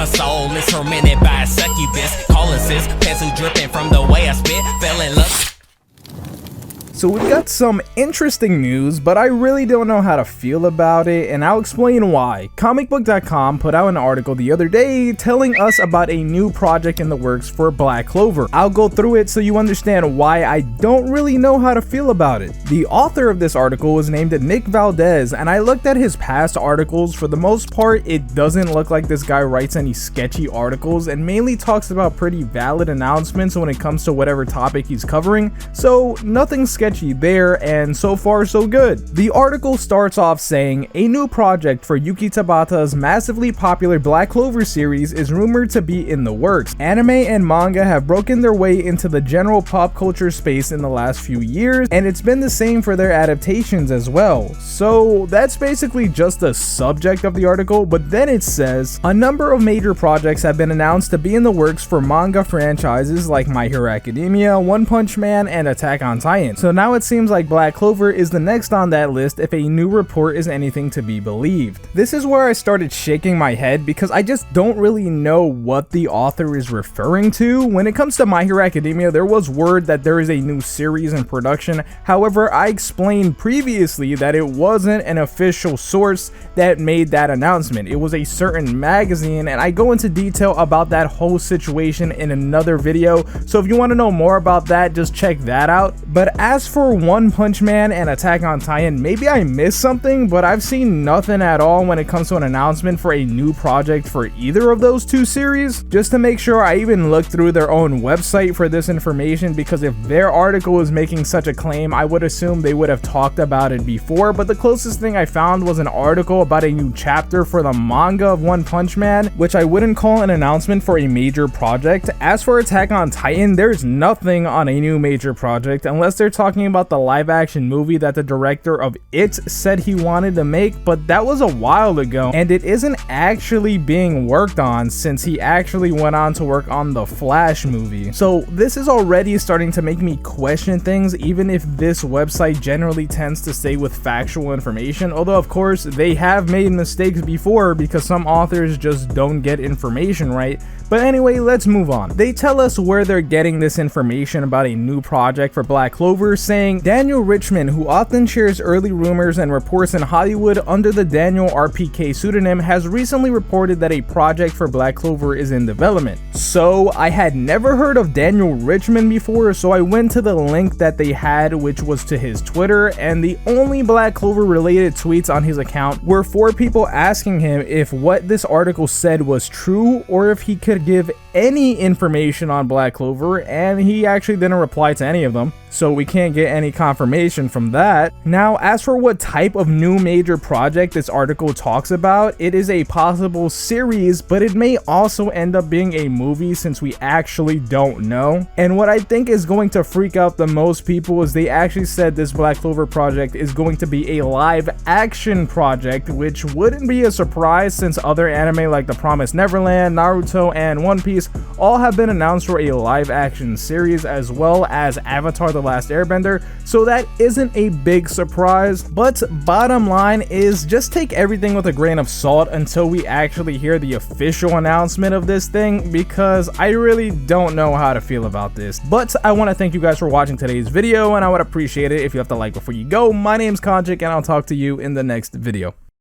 my soul is tormented by a succubus. Calling sis, pencil dripping from the way I spit. Fell in love. So we've got some interesting news, but I really don't know how to feel about it, and I'll explain why. Comicbook.com put out an article the other day telling us about a new project in the works for Black Clover. I'll go through it so you understand why I don't really know how to feel about it. The author of this article is named Nick Valdez, and I looked at his past articles. For the most part, it doesn't look like this guy writes any sketchy articles and mainly talks about pretty valid announcements when it comes to whatever topic he's covering, so nothing sketchy there, and so far so good. The article starts off saying, a new project for Yuki Tabata's massively popular Black Clover series is rumored to be in the works. Anime and manga have broken their way into the general pop culture space in the last few years, and it's been the same for their adaptations as well. So that's basically just the subject of the article, but then it says, a number of major projects have been announced to be in the works for manga franchises like My Hero Academia, One Punch Man, and Attack on Titan. So now it seems like Black Clover is the next on that list if a new report is anything to be believed. This is where I started shaking my head because I just don't really know what the author is referring to. When it comes to My Hero Academia, there was word that there is a new series in production. However, I explained previously that it wasn't an official source that made that announcement. It was a certain magazine, and I go into detail about that whole situation in another video. So if you want to know more about that, just check that out. But as for One Punch Man and Attack on Titan, maybe I missed something, but I've seen nothing at all when it comes to an announcement for a new project for either of those two series. Just to make sure, I even looked through their own website for this information, because if their article is making such a claim, I would assume they would have talked about it before. But the closest thing I found was an article about a new chapter for the manga of One Punch Man, which I wouldn't call an announcement for a major project. As for Attack on Titan, there's nothing on a new major project unless they're talking about the live action movie that the director of It said he wanted to make, but that was a while ago, and it isn't actually being worked on since he actually went on to work on the Flash movie. So this is already starting to make me question things, even if this website generally tends to stay with factual information, although of course they have made mistakes before because some authors just don't get information right. But anyway, let's move on. They tell us where they're getting this information about a new project for Black Clover, saying Daniel Richman, who often shares early rumors and reports in Hollywood under the Daniel RPK pseudonym, has recently reported that a project for Black Clover is in development. So I had never heard of Daniel Richman before, so I went to the link that they had, which was to his Twitter, and the only Black Clover related tweets on his account were 4 people asking him if what this article said was true or if he could give any information on Black Clover, and he actually didn't reply to any of them, so we can't get any confirmation from that. Now, as for what type of new major project this article talks about, it is a possible series, but it may also end up being a movie since we actually don't know. And what I think is going to freak out the most people is they actually said this Black Clover project is going to be a live action project, which wouldn't be a surprise since other anime like The Promised Neverland, Naruto, and One Piece all have been announced for a live action series, as well as Avatar The Last Airbender, so that isn't a big surprise. But bottom line is, just take everything with a grain of salt until we actually hear the official announcement of this thing, because I really don't know how to feel about this. But I want to thank you guys for watching today's video, and I would appreciate it if you left a like before you go. My name's Konjik, and I'll talk to you in the next video.